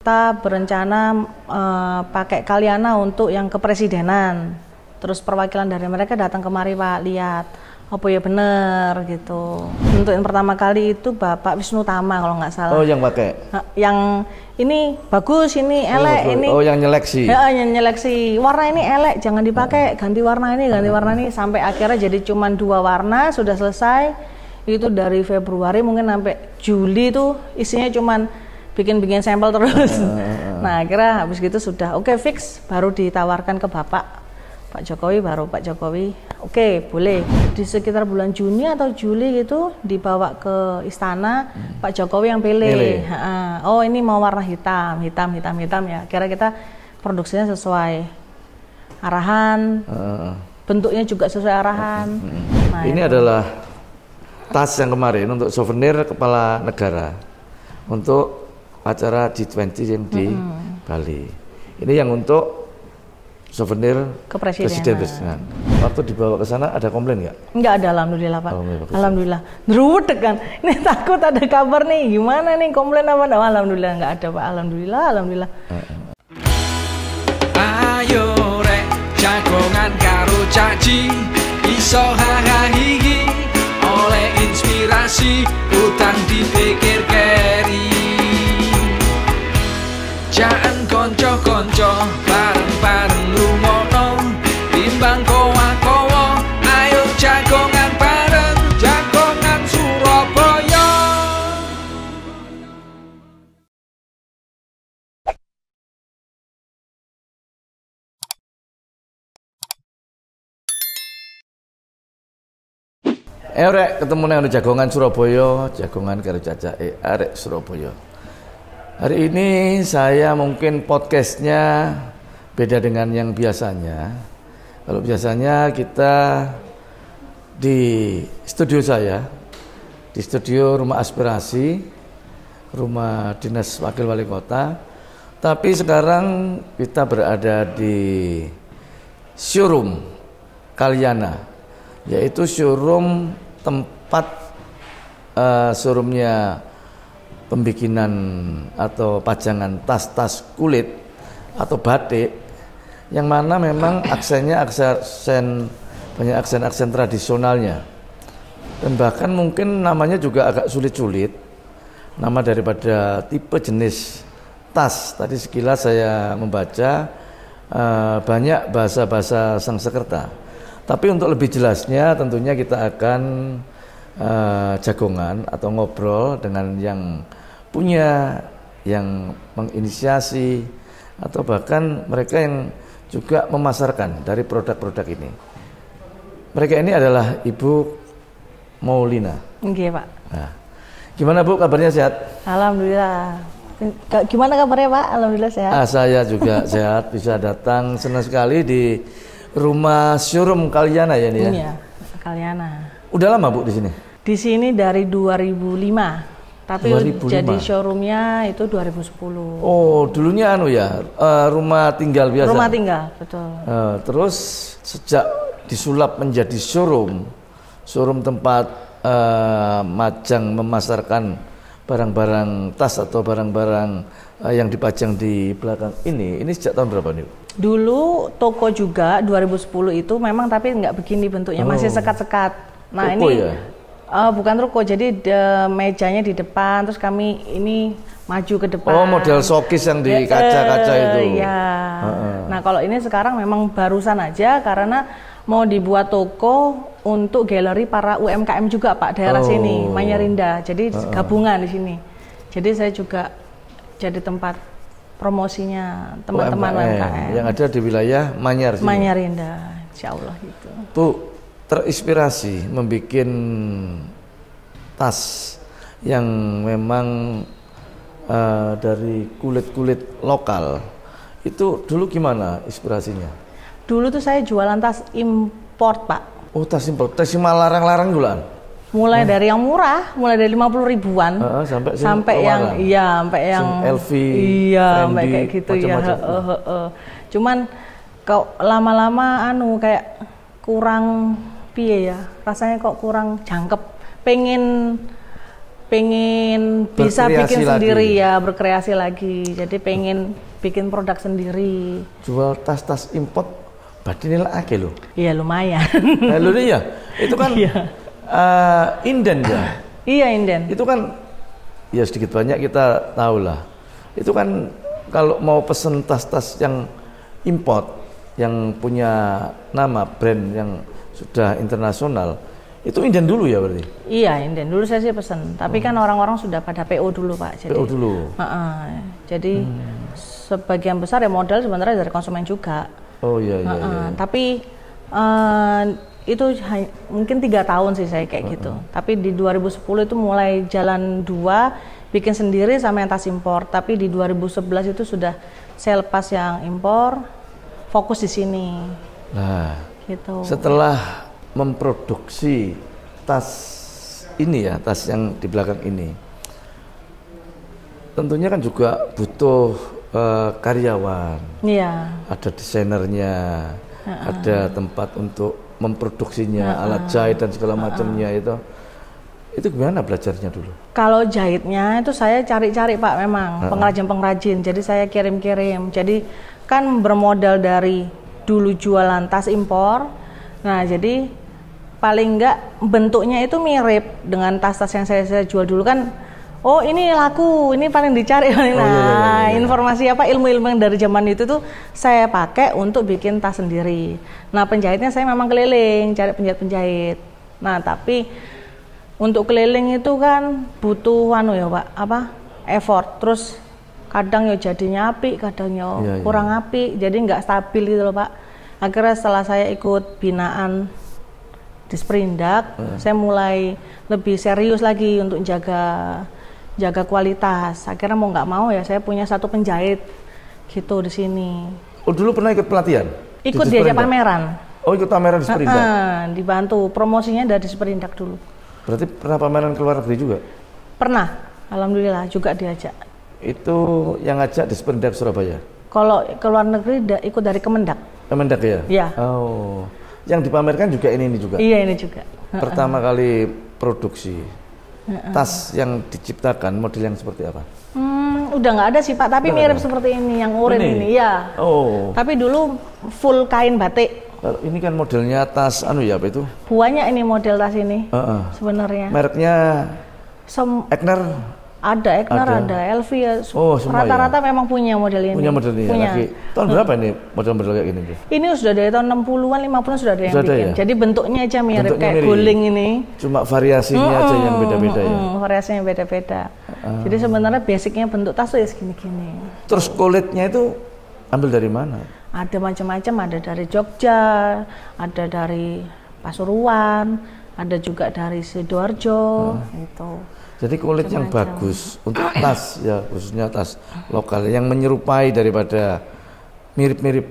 kita berencana pakai Kalyana untuk yang kepresidenan. Terus perwakilan dari mereka datang kemari, Pak, lihat apa ya bener gitu. Untuk yang pertama kali itu Bapak Wisnu Tama kalau nggak salah. Oh, yang pakai? Yang ini bagus, ini elek, ini. Oh, yang nyeleksi? Ya, yang nyeleksi. Warna ini elek, jangan dipakai, ganti warna ini, ganti warna ini. Sampai akhirnya jadi cuma 2 warna, sudah selesai. Itu dari Februari mungkin sampai Juli tuh isinya cuman bikin sampel terus. Nah, akhirnya habis gitu sudah oke, fix, baru ditawarkan ke Pak Jokowi, baru Pak Jokowi oke, boleh. Di sekitar bulan Juni atau Juli gitu dibawa ke istana, Pak Jokowi yang pilih. Oh, ini mau warna hitam ya. Kira kita produksinya sesuai arahan, bentuknya juga sesuai arahan. Nah, ini adalah tas yang kemarin untuk souvenir kepala negara untuk acara G20 yang di Bali. Ini yang untuk souvenir presiden. Waktu dibawa ke sana ada komplain nggak? Nggak ada, alhamdulillah, Pak. Alhamdulillah. Ngerudek kan. Ini takut ada kabar nih, gimana nih, komplain apa? Oh, alhamdulillah nggak ada, Pak. Alhamdulillah. Ayo rek jagongan karo caci, iso hahaha oleh inspirasi utang dipikir keri. Jangan konco-konco bareng-bareng lumono, timbang kowa-kowa, ayo jagongan bareng, jagongan Surabaya. Rek ketemu nang jagongan Surabaya, jagongan karo Caca arek Surabaya. Hari ini saya mungkin podcastnya beda dengan yang biasanya. Kalau biasanya kita di studio saya, di studio Rumah Aspirasi, Rumah Dinas Wakil Wali Kota. Tapi sekarang kita berada di showroom Kalyana, yaitu showroom tempat showroomnya pembikinan atau pajangan tas-tas kulit atau batik, yang mana memang aksennya banyak aksen tradisionalnya, dan bahkan mungkin namanya juga agak sulit-sulit, nama daripada tipe jenis tas. Tadi sekilas saya membaca banyak bahasa-bahasa Sanskerta, tapi untuk lebih jelasnya tentunya kita akan jagongan atau ngobrol dengan yang punya, yang menginisiasi, atau bahkan mereka yang juga memasarkan dari produk-produk ini. Mereka ini adalah Ibu Maulina. Oke, Pak. Nah, gimana Bu, kabarnya sehat? Alhamdulillah. Gimana kabarnya, Pak? Alhamdulillah sehat. Saya juga sehat, bisa datang, senang sekali di rumah showroom Kalyana ya ini ya. Iya, Kalyana. Udah lama Bu di sini? Di sini dari 2005, tapi 2005. Jadi showroomnya itu 2010. Oh, dulunya rumah tinggal biasa. Rumah tinggal, betul. Terus sejak disulap menjadi showroom tempat majang memasarkan barang-barang tas atau barang-barang yang dipajang di belakang ini sejak tahun berapa nih? Dulu toko juga 2010 itu memang, tapi nggak begini bentuknya, masih sekat-sekat. Nah, toko ini ya? Bukan ruko, jadi mejanya di depan, terus kami ini maju ke depan. Oh, model showcase yang di kaca-kaca itu. Iya. Nah, kalau ini sekarang memang barusan aja karena mau dibuat toko untuk galeri para UMKM juga, Pak, daerah sini, Manyarinda. Jadi gabungan di sini. Jadi saya juga jadi tempat promosinya teman-teman UMKM yang ada di wilayah Manyar sini. Manyarinda, insya Allah gitu. Bu, terinspirasi membuat tas yang memang dari kulit-kulit lokal itu dulu gimana inspirasinya? Dulu tuh saya jualan tas import, Pak. Oh, tas import, tas yang larang-larang dulaan? Mulai dari yang murah, mulai dari 50 ribuan sampai yang LV, sampai kayak gitu ya. Cuman kok lama-lama kayak kurang piye ya, rasanya kok kurang jangkep. Pengen pengen bisa Berkreasi bikin lagi. sendiri ya, berkreasi lagi. Jadi pengen bikin produk sendiri. Jual tas-tas import berarti nilai akeh loh. Iya lumayan. Nah, lho ya, itu kan Iya. inden ya. Iya inden. Itu kan ya sedikit banyak kita tahu lah. Itu kan kalau mau pesen tas-tas yang import, yang punya nama brand yang sudah internasional, itu inden dulu ya berarti? Iya inden. Dulu saya sih pesen. Tapi kan orang-orang sudah pada PO dulu Pak. Jadi, PO dulu. Jadi sebagian besar ya modal sebenarnya dari konsumen juga. Oh iya iya. Iya. Tapi itu mungkin 3 tahun sih saya kayak gitu. Tapi di 2010 itu mulai jalan 2 bikin sendiri sama yang tas impor. Tapi di 2011 itu sudah saya lepas yang impor, fokus di sini. Nah, Gitu. setelah memproduksi tas ini ya, tas yang di belakang ini, tentunya kan juga butuh karyawan. Iya. Ada desainernya, ada tempat untuk memproduksinya, alat jahit dan segala macamnya itu gimana belajarnya dulu? Kalau jahitnya itu saya cari-cari Pak memang pengrajin-pengrajin. Jadi saya kirim-kirim. Jadi kan bermodal dari dulu jualan tas impor. Nah jadi paling enggak bentuknya itu mirip dengan tas-tas yang saya jual dulu kan. Oh ini laku, ini paling dicari. Nah informasi apa ilmu-ilmu yang dari zaman itu tuh saya pakai untuk bikin tas sendiri. Nah penjahitnya saya memang keliling cari penjahit-penjahit. Nah tapi untuk keliling itu kan butuh ya Pak, effort. Terus kadang ya jadinya api, kadang ya kurang api, jadi nggak stabil gitu loh Pak. Akhirnya setelah saya ikut binaan di Sprindak, saya mulai lebih serius lagi untuk jaga kualitas. Akhirnya mau nggak mau ya saya punya satu penjahit gitu di sini. Oh dulu pernah ikut pelatihan? Ikut diajak pameran. Oh ikut pameran di Sprindak? Dibantu promosinya dari Sprindak dulu. Berarti pernah pameran ke luar negeri juga? Pernah, alhamdulillah juga diajak. Itu yang ngajak di Sprindak Surabaya? Kalau ke luar negeri ikut dari Kemendak. Kemendak ya? Iya. Oh, yang dipamerkan juga ini juga? Iya ini juga. Pertama kali produksi tas yang diciptakan model yang seperti apa? Udah nggak ada sih Pak, tapi mirip seperti ini, yang urin ini. Ya. Oh. Tapi dulu full kain batik. Kalau ini kan modelnya tas apa itu? Banyak ini model tas ini sebenarnya. Mereknya Ekner? Ada Ekner, ada LV ya. Oh, rata-rata memang punya model ini. Punya model ini. Punya. Lagi. Tahun berapa ini model-model kayak gini? Ini sudah dari tahun 60-an, 50-an sudah ada yang bikin. Ya? Jadi bentuknya aja mirip kayak guling ini. Cuma variasinya aja yang beda-beda ya. Variasinya beda-beda. Jadi sebenarnya basicnya bentuk tas tuh ya segini-gini. Terus kulitnya itu ambil dari mana? Ada macam-macam, ada dari Jogja, ada dari Pasuruan, ada juga dari Sidoarjo, gitu. Jadi kulit yang bagus untuk tas ya, khususnya tas lokal yang menyerupai daripada mirip-mirip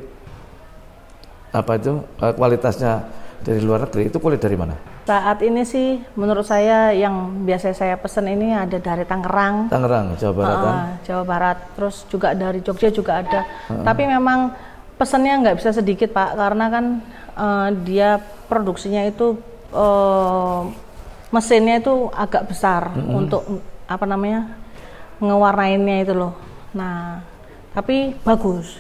kualitasnya dari luar negeri, itu kulit dari mana? Saat ini sih menurut saya yang biasa saya pesen ini ada dari Tangerang, Jawa Barat kan? Jawa Barat, terus juga dari Jogja juga ada. Tapi memang pesannya nggak bisa sedikit Pak, karena kan dia produksinya itu mesinnya itu agak besar untuk ngewarnainnya itu loh. Nah, tapi bagus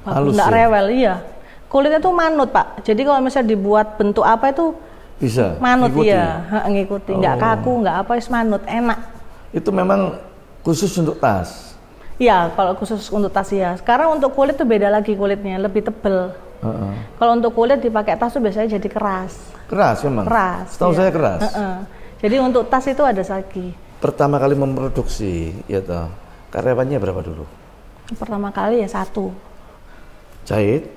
nggak rewel. Iya, kulitnya tuh manut Pak. Jadi kalau misalnya dibuat bentuk apa itu bisa manut ngikuti. Nggak kaku, nggak manut, enak. Itu memang khusus untuk tas? Iya, kalau khusus untuk tas ya. Sekarang untuk kulit tuh beda lagi, kulitnya lebih tebel. Kalau untuk kulit dipakai tas tuh biasanya jadi keras. Keras memang? Keras. Setahu saya keras. Jadi untuk tas itu ada lagi. Pertama kali memproduksi, ya toh, karyawannya berapa dulu? Pertama kali ya 1. Jahit?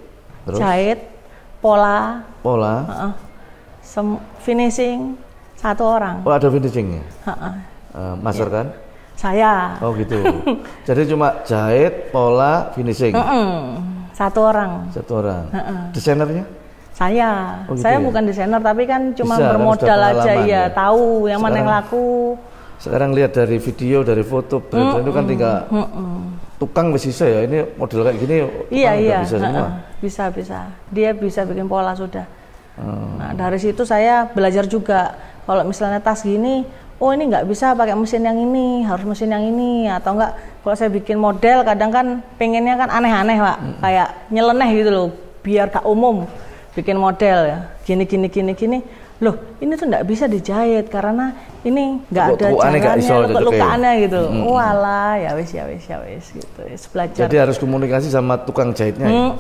Terus? Jahit, pola. Finishing 1 orang. Oh ada finishingnya? Master kan? Saya. Oh gitu. Jadi cuma jahit, pola, finishing? 1 orang. 1 orang. Desainernya? Saya. Oh, gitu saya ya? bukan desainer tapi kan cuma Bisa, bermodal kan aja ya, tahu yang mana yang laku. Sekarang lihat dari video, dari foto, itu kan tinggal tukang wis bisa ya. Ini model kayak gini iya. bisa semua. Bisa. Dia bisa bikin pola sudah. Nah, dari situ saya belajar juga. Kalau misalnya tas gini oh ini nggak bisa pakai mesin yang ini, harus mesin yang ini, atau enggak kalau saya bikin model kadang kan pengennya kan aneh-aneh Pak, kayak nyeleneh gitu loh, biar gak umum bikin model ya, gini. Loh ini tuh nggak bisa dijahit karena ini nggak ada caranya, luka-lukaannya gitu. Walah, ya wis gitu. Belajar. Jadi harus komunikasi sama tukang jahitnya. Ya?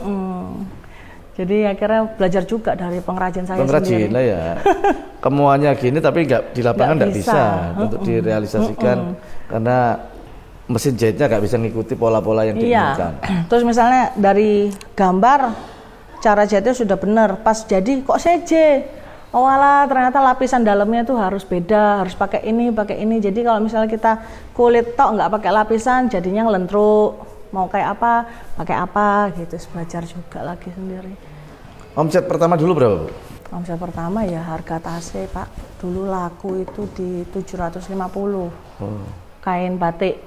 Jadi akhirnya belajar juga dari pengrajin saya sendiri. Pengrajin lah ya. Kemuannya gini tapi nggak di lapangan nggak bisa untuk direalisasikan karena mesin jahitnya nggak bisa ngikuti pola-pola yang diinginkan. Terus misalnya dari gambar cara jahitnya sudah benar, pas jadi kok seje. Oh alah, ternyata lapisan dalamnya tuh harus beda, harus pakai ini. Jadi kalau misalnya kita kulit tok nggak pakai lapisan, jadinya ngelentruk. Mau kayak apa, pakai apa gitu. Belajar juga lagi sendiri. Omset pertama dulu berapa, Bu? Omset pertama ya harga tasnya Pak. Dulu laku itu di 750. Kain batik,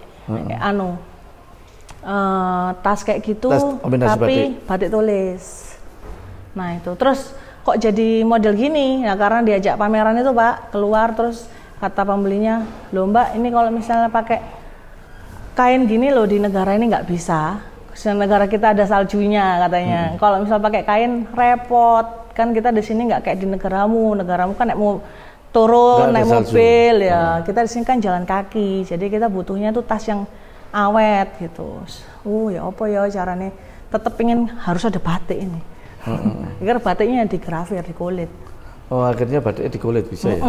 tas kayak gitu, tapi batik tulis. Nah itu terus. Kok jadi model gini? Nah karena diajak pameran itu Pak, keluar terus kata pembelinya, loh Mbak ini kalau misalnya pakai kain gini loh di negara ini nggak bisa. Di negara kita ada saljunya katanya. Kalau misalnya pakai kain repot, kan kita di sini nggak kayak di negaramu kan mau turun naik mobil ya. Kita di sini kan jalan kaki, jadi kita butuhnya tuh tas yang awet gitu. Ya apa ya caranya? Tetap pengen harus ada batik ini. Akhirnya batiknya digrafir di kulit. Oh akhirnya batiknya di kulit bisa ya?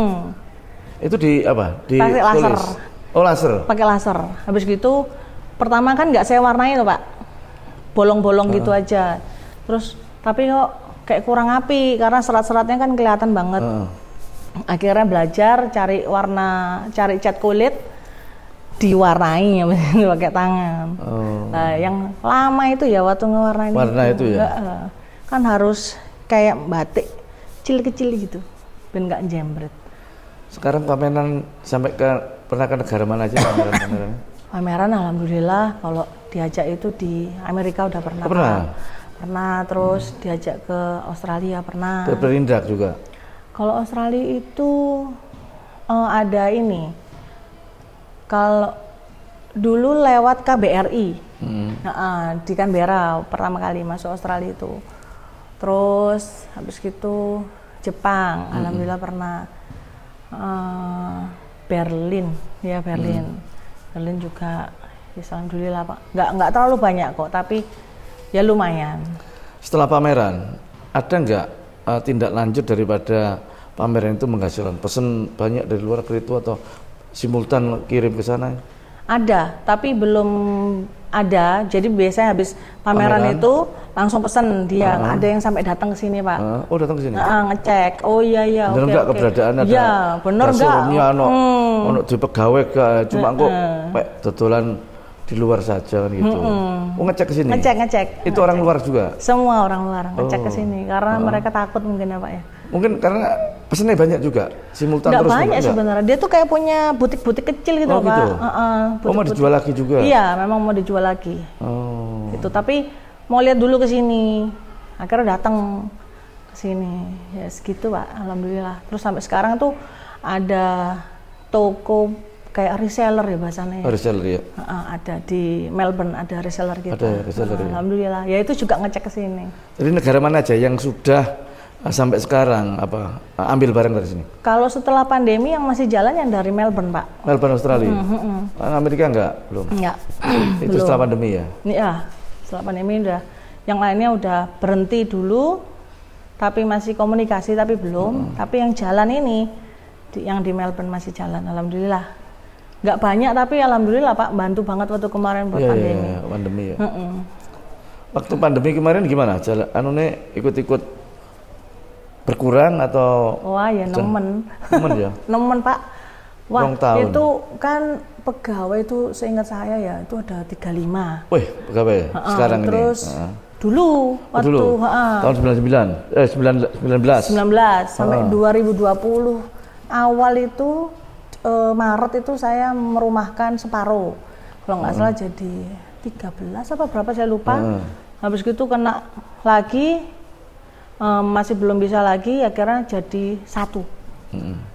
Itu di apa? Di pakai laser. Oh laser. Pakai laser. Habis gitu pertama kan nggak saya warnai tuh Pak, bolong-bolong gitu aja. Terus tapi kok kayak kurang api karena serat-seratnya kan kelihatan banget. Akhirnya belajar cari warna, cari cat kulit, diwarnai pakai tangan. Nah yang lama itu ya waktu ngewarnain. Warna itu ya. Kan harus kayak batik kecil-kecil gitu, biar nggak jembret. Sekarang pameran pernah ke negara mana aja pameran? Pameran alhamdulillah kalau diajak itu di Amerika udah pernah. Pernah terus diajak ke Australia pernah. Ke Perindak juga. Kalau Australia itu ada ini. Kalau dulu lewat KBRI, di Canberra pertama kali masuk Australia itu. Terus habis gitu Jepang, alhamdulillah pernah. Berlin juga, ya alhamdulillah Pak. Nggak terlalu banyak kok, tapi ya lumayan. Setelah pameran, ada nggak tindak lanjut daripada pameran itu menghasilkan pesan banyak dari luar negeri itu atau simultan kirim ke sana? Ada, tapi belum ada. Jadi biasanya habis pameran itu langsung pesan dia. Ada yang sampai datang ke sini Pak. Oh datang ke sini? Ngecek. Oh iya. Bener nggak keberadaan ada? Iya bener nggak? Ono di pegawai cuma kok kayak dodolan di luar saja kan gitu. Ngecek ke sini? Ngecek. Itu orang luar juga? Semua orang luar ngecek ke sini karena mereka takut mungkin ya Pak ya. Mungkin karena pesannya banyak juga, simultan terus. Nggak banyak sebenarnya, dia tuh kayak punya butik-butik kecil gitu Pak. Mau dijual lagi juga? Iya, memang mau dijual lagi. Itu tapi mau lihat dulu ke sini, akhirnya datang ke sini, ya segitu Pak, alhamdulillah. Terus sampai sekarang tuh ada toko kayak reseller ya bahasanya. Reseller ya. Ada di Melbourne ada reseller gitu. Ada reseller. Alhamdulillah, ya itu juga ngecek ke sini. Jadi negara mana aja yang sudah sampai sekarang ambil barang dari sini? Kalau setelah pandemi yang masih jalan yang dari Melbourne Pak. Melbourne Australia. Amerika belum. Enggak. Itu setelah pandemi ya? Iya, setelah pandemi udah. Yang lainnya udah berhenti dulu, tapi masih komunikasi tapi belum. Tapi yang jalan ini, yang di Melbourne masih jalan. Alhamdulillah. Nggak banyak tapi alhamdulillah Pak, bantu banget waktu kemarin buat pandemi. Iya, pandemi ya. Waktu pandemi kemarin gimana? Ikut-ikut berkurang atau? Wah ya nemen ya? Nemen Pak. Wah itu kan pegawai itu seingat saya ya itu ada 35. Wih pegawai sekarang terus ini? Dulu waktu tahun 19 sampai 2020 awal itu Maret itu saya merumahkan separuh kalau nggak salah jadi 13 apa berapa saya lupa. Habis gitu kena lagi masih belum bisa lagi akhirnya jadi 1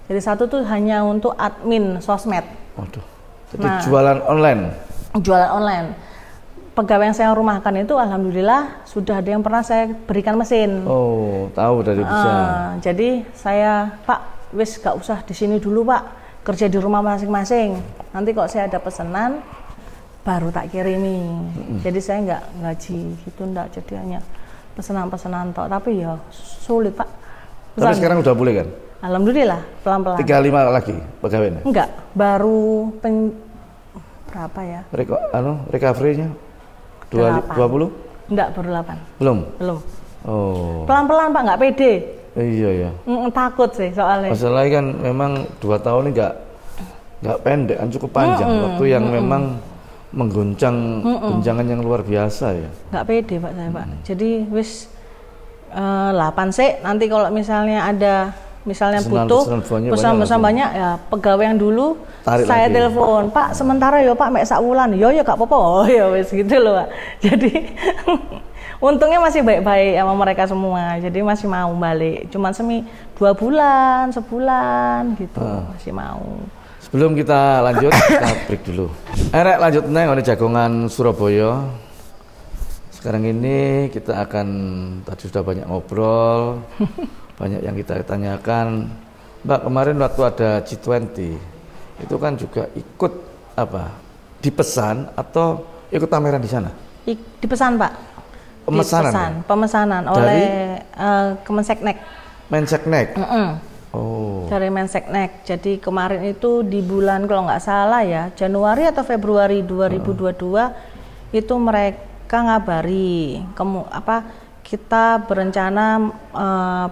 Jadi satu tuh hanya untuk admin sosmed. Waduh. Jadi jualan online. Jualan online. Pegawai yang saya rumahkan itu alhamdulillah sudah ada yang pernah saya berikan mesin. Oh, tahu dari bisa. Jadi saya, Pak, wis gak usah di sini dulu, Pak. Kerja di rumah masing-masing. Nanti kok saya ada pesanan baru tak kirimi. Jadi saya nggak ngaji gitu, enggak, jadi hanya pesanan-pesanan tok. Tapi ya sulit, Pak. Tapi sekarang udah boleh kan? Alhamdulillah, pelan-pelan. 35 lagi pegawainya? Enggak, baru berapa ya? Recovery-nya 20? Enggak, baru 8. Belum? Belum. Oh. Pelan-pelan, Pak, nggak pede. Iya ya. Takut sih soalnya. Masalahnya kan memang 2 tahun ini nggak pendek, kan cukup panjang. Waktu yang memang mengguncang guncangan yang luar biasa ya. Nggak pede, Pak, saya, Pak. Jadi wis 8 sih. Nanti kalau misalnya ada butuh pesan-pesan banyak ya, pegawai yang dulu tarik saya telepon, Pak, sementara ya Pak mek sak wulan. Ya gak apa-apa. Oh ya wis gitu loh, Pak. Jadi untungnya masih baik-baik sama mereka semua. Jadi masih mau balik. Cuman 2 bulan, sebulan gitu masih mau. Sebelum kita lanjut, kita break dulu. Lanjut neng Jagongan Surabaya. Sekarang ini kita akan, tadi sudah banyak ngobrol. Banyak yang kita tanyakan. Mbak, kemarin waktu ada G20 itu kan juga ikut dipesan atau ikut pameran di sana? Dipesan, Pak. Pemesanan oleh Kemenseknek. Menseknek. Oh. Dari Menseknek. Jadi kemarin itu di bulan kalau nggak salah ya Januari atau Februari 2022 itu mereka ngabari kita berencana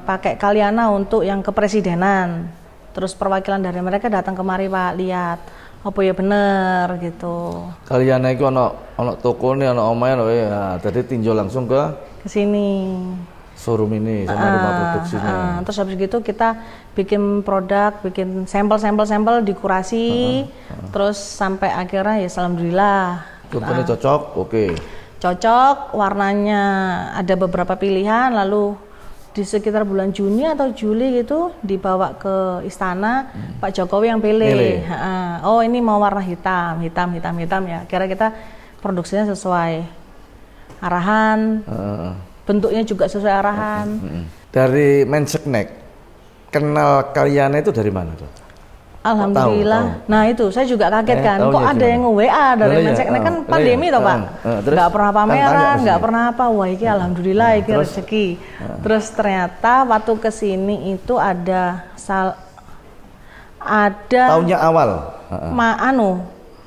pakai Kaliana untuk yang kepresidenan. Terus perwakilan dari mereka datang kemari, Pak, lihat apa ya bener gitu. Kaliana itu ono toko nih, ono omae loh ya. Jadi tinjau langsung ke sini. Showroom ini sama rumah produksinya. Terus habis gitu kita bikin produk, bikin sampel dikurasi, terus sampai akhirnya ya alhamdulillah. Contohnya cocok, oke. Cocok, warnanya ada beberapa pilihan, lalu di sekitar bulan Juni atau Juli gitu dibawa ke istana, Pak Jokowi yang pilih. Oh ini mau warna hitam ya. Kira kita produksinya sesuai arahan, bentuknya juga sesuai arahan. Dari Menseknek, kenal Kaliana itu dari mana tuh? Alhamdulillah. Tahu. Nah itu saya juga kaget kan. Kok ada yang nge-WA dari Menseknek kan pandemi toh, Pak. Nggak pernah pameran, nggak pernah apa. Wah ini alhamdulillah ini rezeki. Terus ternyata waktu kesini itu ada tahunnya awal.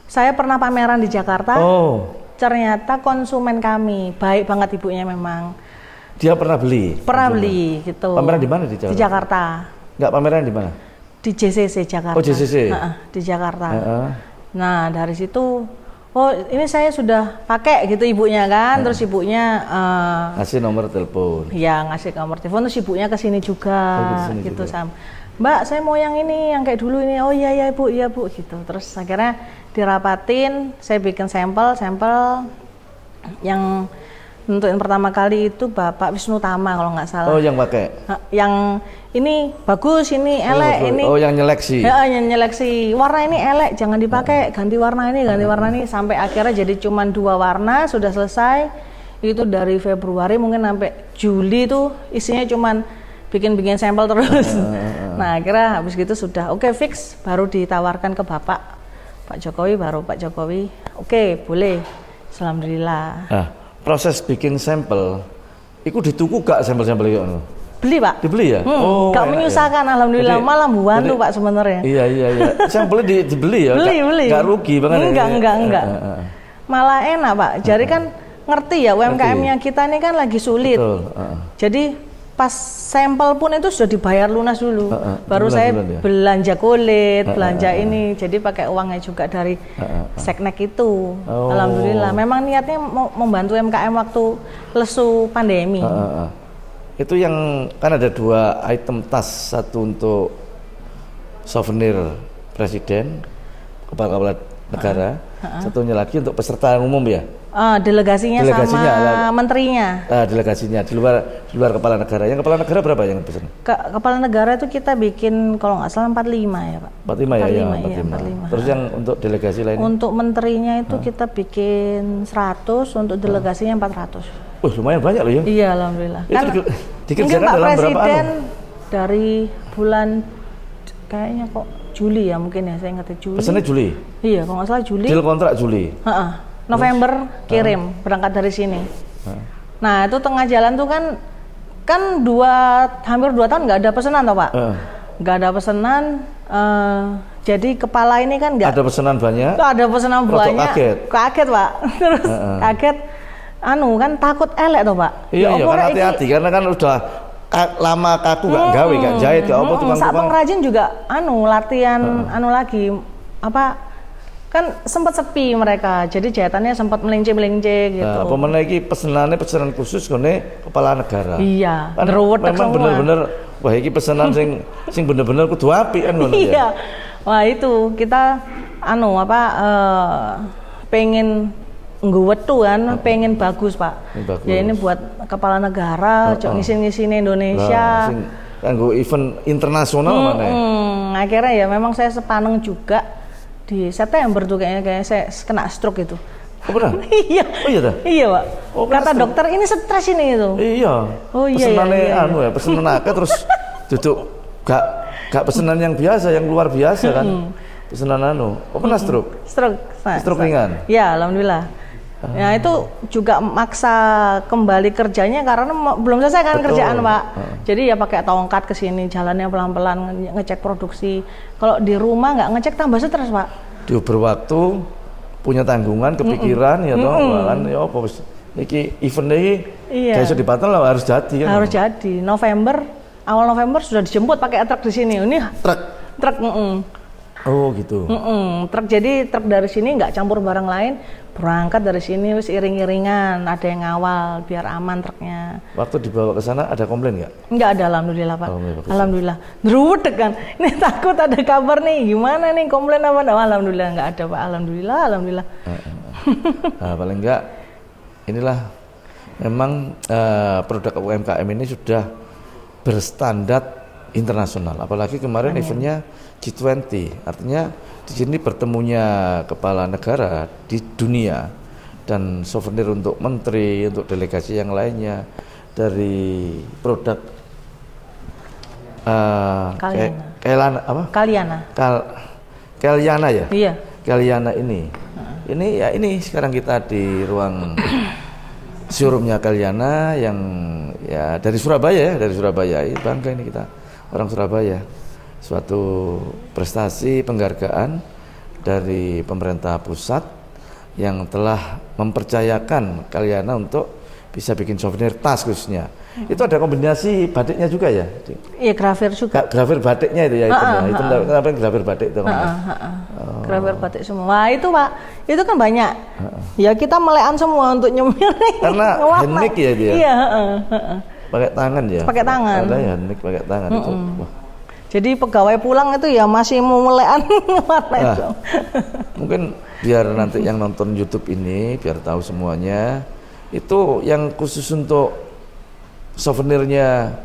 Saya pernah pameran di Jakarta. Oh. Ternyata konsumen kami baik banget ibunya memang. Dia pernah beli. Pernah beli gitu. Pameran di mana di Jakarta? Di Jakarta. Nggak pameran di mana? Di JCC Jakarta. Oh JCC. Di Jakarta. Nah dari situ, oh ini saya sudah pakai gitu ibunya kan, terus ibunya ngasih nomor telepon. Ya ngasih nomor telepon, terus ibunya kesini juga, gitu sama. Mbak saya mau yang ini, yang kayak dulu ini. Oh iya bu gitu. Terus akhirnya dirapatin, saya bikin sampel yang nentuin pertama kali itu Bapak Wisnu Tama kalau nggak salah. Oh yang pakai? Yang ini bagus, ini elek, ini. Oh yang nyeleksi? Ya yang nyeleksi. Warna ini elek, jangan dipakai, ganti warna ini. Sampai akhirnya jadi cuma 2 warna, sudah selesai. Itu dari Februari mungkin sampai Juli tuh isinya cuma bikin sampel terus. Nah akhirnya habis gitu sudah oke, fix, baru ditawarkan ke Pak Jokowi, oke, boleh. Alhamdulillah. Proses bikin sampel, itu dituku gak sampel-sampel itu? Beli, Pak. Dibeli ya? Gak menyusahkan, alhamdulillah. Jadi, malah membantu, Pak, sebenarnya. Iya. Sampelnya dibeli ya? Beli. Gak rugi banget? Enggak. Malah enak, Pak. Jadi kan ngerti ya, UMKM-nya kita ini kan lagi sulit. Betul. Jadi pas sampel pun itu sudah dibayar lunas dulu. Baru saya belanja kulit, belanja ini. Jadi pakai uangnya juga dari Seknek itu. Alhamdulillah. Memang niatnya mau membantu UMKM waktu lesu pandemi. Itu yang kan ada 2 item tas, satu untuk souvenir presiden, kepala negara, satunya lagi untuk peserta umum ya. Delegasinya sama menterinya. Delegasinya di luar kepala negara. Yang kepala negara berapa yang pesan? Kepala negara itu kita bikin kalau nggak salah 45 ya Pak. 45 ya, 45. Terus yang untuk delegasi lainnya? Untuk menterinya itu kita bikin 100, untuk delegasinya 400. Lumayan banyak loh ya. Iya, alhamdulillah. Itu dikerjakan Pak dalam Presiden berapa dari bulan kayaknya kok Juli ya mungkin ya, saya ingatnya Juli. Pesannya Juli? Iya, kalau nggak salah Juli. Deal kontrak Juli? November kirim, berangkat dari sini. Nah itu tengah jalan tuh kan hampir 2 tahun nggak ada pesanan toh Pak? Nggak ada pesanan, jadi kepala ini kan nggak. Ada pesanan banyak? Ada pesanan banyak. Kaget Pak, terus kaget. Kan takut elek toh Pak? Iya, kan hati-hati karena kan udah lama kaku nggak gawe, nggak jahit, nggak apa tukang-tukang. Saat pengrajin juga latihan lagi apa? Kan sempat sepi mereka, jadi jahitannya sempat melincir-melincir gitu. Pemenang ini pesanan khusus kone kepala negara. Iya, kan memang bener-bener, wah ini pesanan sing bener-bener kudu apik kan ngono ya. Iya, wah itu kita pengen ngguwetu kan, pengen bagus Pak. Ya ini buat kepala negara, ngisin-ngisin Indonesia. Kanggo event internasional mana? Akhirnya ya memang saya sepaneng juga. Di September tuh kayaknya saya kena stroke itu. Oh benar? Iya. Oh iya dah? Iya Pak. Kata dokter ini stres ini itu. Iya. Oh iya. Pesenannya pesenan akeh terus duduk gak pesenan yang biasa, yang luar biasa kan. Pesenan pernah stroke? Stroke ringan? Ya alhamdulillah. Ya itu juga maksa kembali kerjanya karena belum selesai kan kerjaan Pak. Jadi ya pakai tongkat ke sini, jalannya pelan-pelan, ngecek produksi. Kalau di rumah nggak ngecek tambah stres Pak. Diuber waktu, punya tanggungan, kepikiran ya toh, kan ya apa wis iki event iki gak iso dibatal lah, harus jadi kan. Harus jadi. Awal November sudah dijemput pakai truk di sini. Ini truk. Oh gitu. Truk, jadi truk dari sini nggak campur barang lain, berangkat dari sini wis iring-iringan, ada yang ngawal biar aman truknya. Waktu dibawa ke sana ada komplain nggak? Nggak ada, alhamdulillah Pak. Alhamdulillah. Ngeruwet kan, ini takut ada kabar nih, gimana nih komplain apa? Alhamdulillah nggak ada Pak, alhamdulillah. Nah, paling nggak inilah memang produk UMKM ini sudah berstandar internasional, apalagi kemarin eventnya G20, artinya di sini bertemunya kepala negara di dunia dan souvenir untuk menteri, untuk delegasi yang lainnya dari produk Kalyana ya? Iya. Kalyana ini sekarang kita di ruang showroomnya Kalyana yang ya dari Surabaya ini bangga ini kita orang Surabaya. Suatu prestasi penghargaan dari pemerintah pusat yang telah mempercayakan Kalyana untuk bisa bikin souvenir tas khususnya. Itu ada kombinasi batiknya juga ya? Iya, grafir juga. Grafir batiknya itu ya, itu kenapa grafir batik itu? Grafir batik semua. Wah itu Pak, itu kan banyak. Ya kita melekan semua untuk nyemir. Karena handmade ya dia. Iya. Pakai tangan ya. Pakai tangan. Ada ya handmade pakai tangan itu. Wah. Jadi pegawai pulang itu ya masih mau melekan warna itu. Mungkin biar nanti yang nonton YouTube ini biar tahu semuanya. Itu yang khusus untuk souvenirnya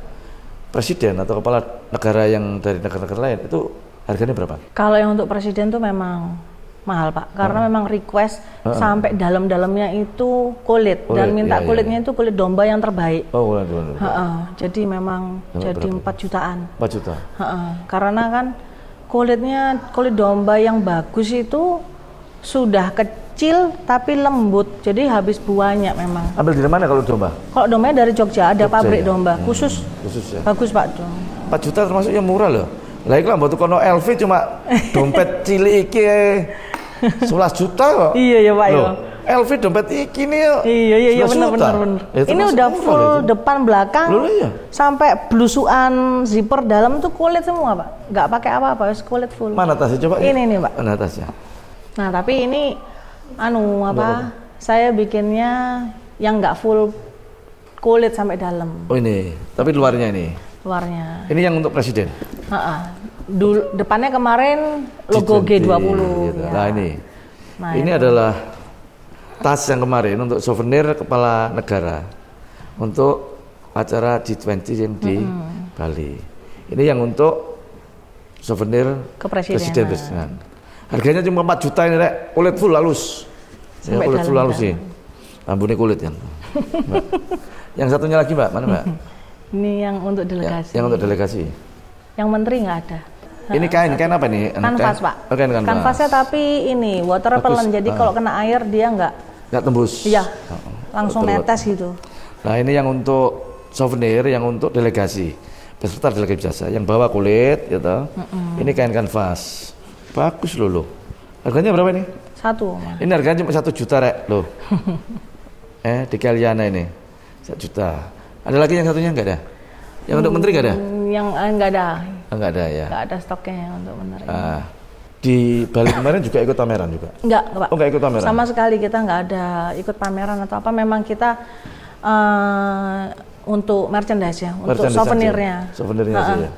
presiden atau kepala negara yang dari negara-negara lain itu harganya berapa? Kalau yang untuk presiden tuh memang mahal Pak, karena memang request sampai dalam-dalamnya itu kulit dan minta kulitnya itu kulit domba yang terbaik. Oh, jadi memang jadi 4 jutaan. 4 juta. Karena kan kulit domba yang bagus itu sudah kecil tapi lembut, jadi habis buahnya memang. Ambil dari mana kalau domba? Kalau dombanya dari Jogja, ada pabrik domba khusus ya. Bagus Pak. 4 juta termasuk yang murah loh. Lah iku mbok tukono LV cuma dompet cilik iki 11 juta kok. Iya ya Pak ya. LV dompet iki nih yo. Iya benar. Ini udah full depan belakang. Sampai blusukan zipper dalam tuh kulit semua Pak. Enggak pakai apa-apa, kulit full. Mana tasnya coba? Ini nih Pak. Mana tasnya? Nah, tapi ini saya bikinnya yang enggak full kulit sampai dalam. Oh ini, tapi luarnya ini. Luarnya. Ini yang untuk presiden. Depannya kemarin logo G20. Gitu. Ya. Nah ini adalah tas yang kemarin untuk souvenir kepala negara untuk acara G20 yang di Bali. Ini yang untuk souvenir presiden. Harganya cuma 4 juta ini, Rek. Kulit full halus. Ya, kulit full halus sih. Rambutnya kulit kan. Mbak. Yang satunya lagi, Mbak, mana, Mbak? Ini yang untuk delegasi. Yang untuk delegasi. Yang menteri nggak ada. Ini kain apa nih? Kanvas, Pak. Oh, kain kanvas. Kanvasnya tapi ini water repellent, jadi kalau kena air dia nggak tembus. Iya, langsung netes gitu. Nah, ini yang untuk souvenir, yang untuk delegasi beserta delegasi jasa, yang bawa kulit, gitu. Ini kain kanvas, bagus loh. Harganya berapa ini? Satu. Ini harganya cuma 1 juta, Rek, loh. Di Kalyana ini 1 juta. Ada lagi yang satunya nggak ada? Yang untuk menteri nggak ada? Yang nggak ada. Nggak ada ya. Nggak ada stoknya yang untuk menteri. Di Bali kemarin juga ikut pameran juga? Enggak, Pak. Oh, nggak ikut pameran? Sama sekali kita nggak ada ikut pameran atau apa. Memang kita untuk merchandise ya, untuk souvenirnya. Souvenirnya aja ya?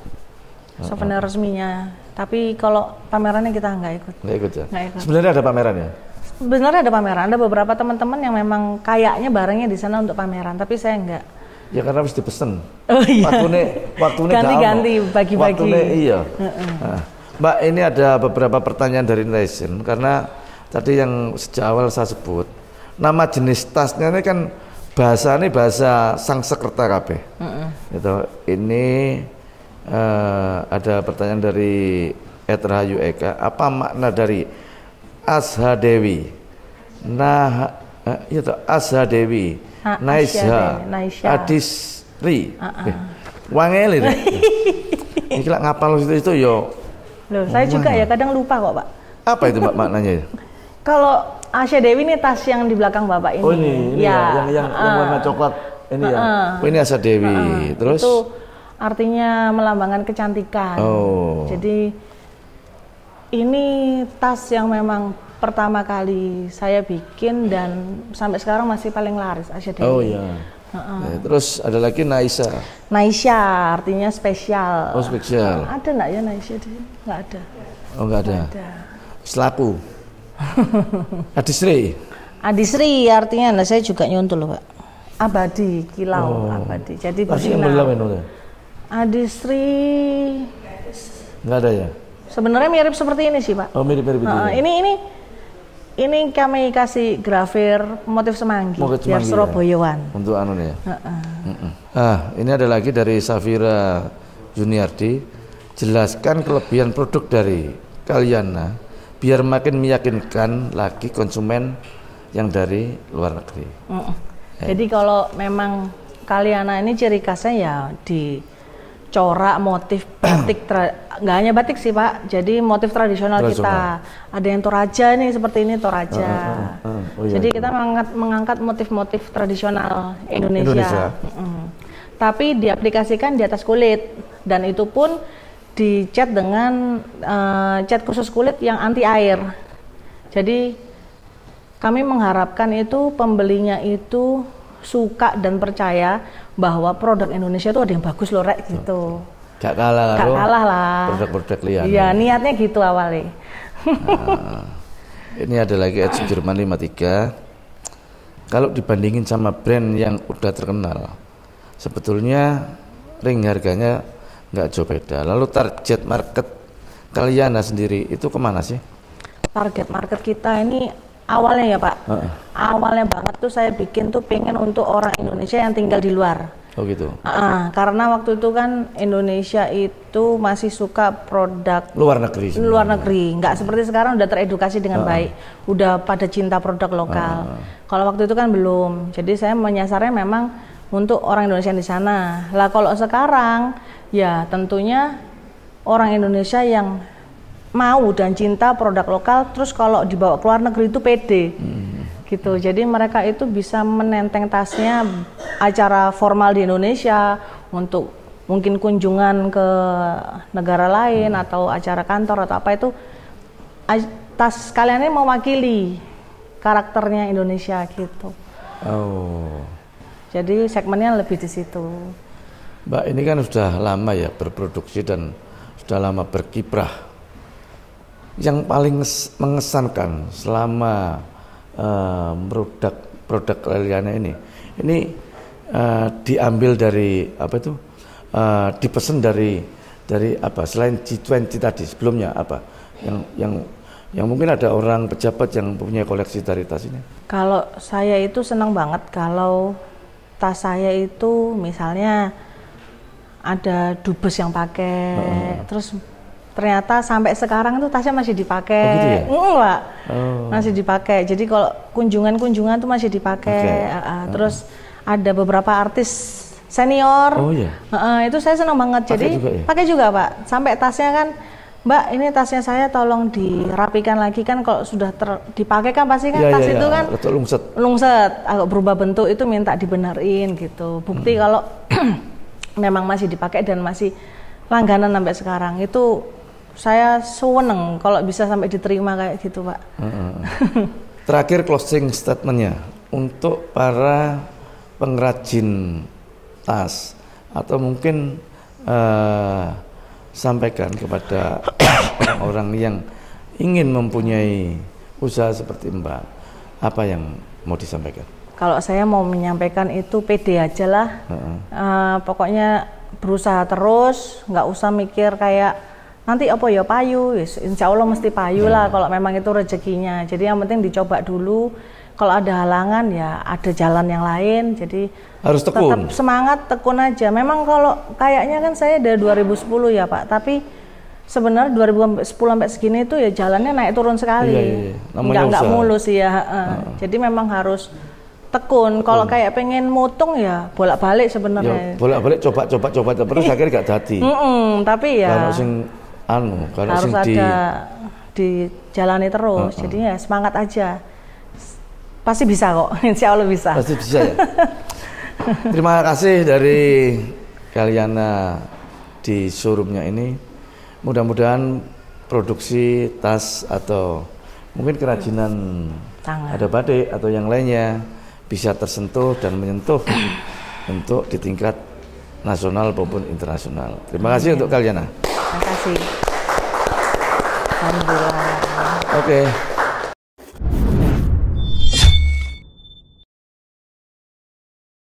Souvenir resminya. Tapi kalau pamerannya kita nggak ikut. Nggak ikut ya? Nggak ikut. Sebenarnya ada pameran ya? Sebenarnya ada pameran. Ada beberapa teman-teman yang memang kayaknya barangnya di sana untuk pameran. Tapi saya nggak. Ya karena harus dipesen. Oh iya. Waktunya ganti-ganti, bagi-bagi. Waktunya iya. Mbak, ini ada beberapa pertanyaan dari netizen karena tadi yang sejak awal saya sebut nama jenis tasnya ini kan bahasa Sanskerta kabeh. Gitu. Ini ada pertanyaan dari Rahayu Eka. Apa makna dari Asha Dewi? Itu Asha Dewi, Naisha, Adisri. Wangel ini. Ini kira ngapal itu yo. Loh, saya juga ya kadang lupa kok, Pak. Apa itu, Mbak, maknanya? Kalau Asha Dewi ini tas yang di belakang Bapak ini. Oh, ini ya, yang warna coklat ini ya. Oh, ini Asha Dewi. Terus itu artinya melambangkan kecantikan. Oh. Jadi ini tas yang memang pertama kali saya bikin dan sampai sekarang masih paling laris, Asha Dewi. Oh iya. Terus ada lagi Naisha. Naisha artinya spesial. Oh, spesial. Ada nggak ya Naisha di sini? Nggak ada. Oh, nggak ada. Selaku. Adisri. Adisri artinya, nah saya juga nyontul loh, Pak. Abadi, kilau, abadi. Jadi bersinar. Adisri. Nggak ada ya? Sebenarnya mirip seperti ini sih, Pak. Oh, mirip-mirip itu. Ini kami kasih grafir motif semanggi biar Surabayaan. Untuk anu ya. Ini ada lagi dari Safira Juniardi. Jelaskan kelebihan produk dari Kalyana biar makin meyakinkan lagi konsumen yang dari luar negeri. Ya. Jadi kalau memang Kalyana ini ciri khasnya ya di corak motif batik, nggak hanya batik sih Pak, jadi motif tradisional kita. Ada yang Toraja nih, seperti ini Toraja. Jadi kita mengangkat motif-motif tradisional Indonesia. Tapi diaplikasikan di atas kulit, dan itu pun dicat dengan cat khusus kulit yang anti air. Jadi kami mengharapkan itu pembelinya itu suka dan percaya bahwa produk Indonesia itu ada yang bagus loh, Rek, gitu. Gak kalah lah produk-produk liar. Iya, niatnya gitu awalnya. Ini ada lagi Ed Sudirman 53. Kalau dibandingin sama brand yang udah terkenal, sebetulnya ring harganya nggak jauh beda. Lalu target market Kalyana sendiri itu kemana sih? Target market kita ini awalnya ya Pak, awalnya banget tuh saya bikin tuh pengen untuk orang Indonesia yang tinggal di luar. Oh gitu. Karena waktu itu kan Indonesia itu masih suka produk luar negeri. Luar negeri, nggak seperti sekarang udah teredukasi dengan baik, udah pada cinta produk lokal. Kalau waktu itu kan belum. Jadi saya menyasarnya memang untuk orang Indonesia di sana. Lah kalau sekarang ya tentunya orang Indonesia yang mau dan cinta produk lokal, terus kalau dibawa ke luar negeri itu pede, gitu. Jadi mereka itu bisa menenteng tasnya acara formal di Indonesia, untuk mungkin kunjungan ke negara lain atau acara kantor atau apa itu, tas kalian ini mewakili karakternya Indonesia gitu. Oh. Jadi segmennya lebih di situ. Mbak, ini kan sudah lama ya berproduksi dan sudah lama berkiprah. Yang paling mengesankan selama produk Leliana ini diambil dari apa itu, dipesan dari apa selain G20 tadi sebelumnya apa yang mungkin ada orang pejabat yang punya koleksi dari tas ini? Kalau saya itu senang banget kalau tas saya itu misalnya ada dubes yang pakai, terus ternyata sampai sekarang tuh tasnya masih dipakai. Oh, gitu ya? Pak. Masih dipakai. Jadi kalau kunjungan tuh masih dipakai. Terus ada beberapa artis senior. Oh iya. Itu saya senang banget. Jadi pakai juga Pak. Sampai tasnya kan, Mbak, ini tasnya saya tolong dirapikan lagi, kan kalau sudah dipakai kan pasti kan tas itu kan lungset, agak berubah bentuk, itu minta dibenerin gitu. Bukti kalau memang masih dipakai dan masih langganan sampai sekarang. Itu saya seneng kalau bisa sampai diterima kayak gitu, Pak. Terakhir closing statementnya untuk para pengrajin tas, atau mungkin sampaikan kepada orang yang ingin mempunyai usaha seperti Mbak, apa yang mau disampaikan? Kalau saya mau menyampaikan itu pede aja lah. Pokoknya berusaha terus, nggak usah mikir kayak nanti apa ya payu, insya Allah mesti payu lah kalau memang itu rezekinya. Jadi yang penting dicoba dulu. Kalau ada halangan ya ada jalan yang lain. Jadi harus tekun. Tetap semangat, tekun aja. Memang kalau kayaknya kan saya dari 2010 ya Pak, tapi sebenarnya 2010 sampai segini itu ya jalannya naik turun sekali. Nggak mulus ya. Jadi memang harus tekun. Kalau kayak pengen mutung ya bolak-balik sebenarnya. Bolak-balik coba terus akhirnya gak jadi. Tapi ya kalau harus ada dijalani terus. Jadi ya semangat aja. Pasti bisa kok, insya Allah bisa. Pasti bisa ya. Terima kasih dari Kaliana di showroomnya ini. Mudah-mudahan produksi tas atau mungkin kerajinan tangan, ada batik atau yang lainnya bisa tersentuh dan menyentuh untuk di tingkat nasional maupun internasional. Terima kasih untuk Kaliana. Terima kasih. Alhamdulillah. Oke.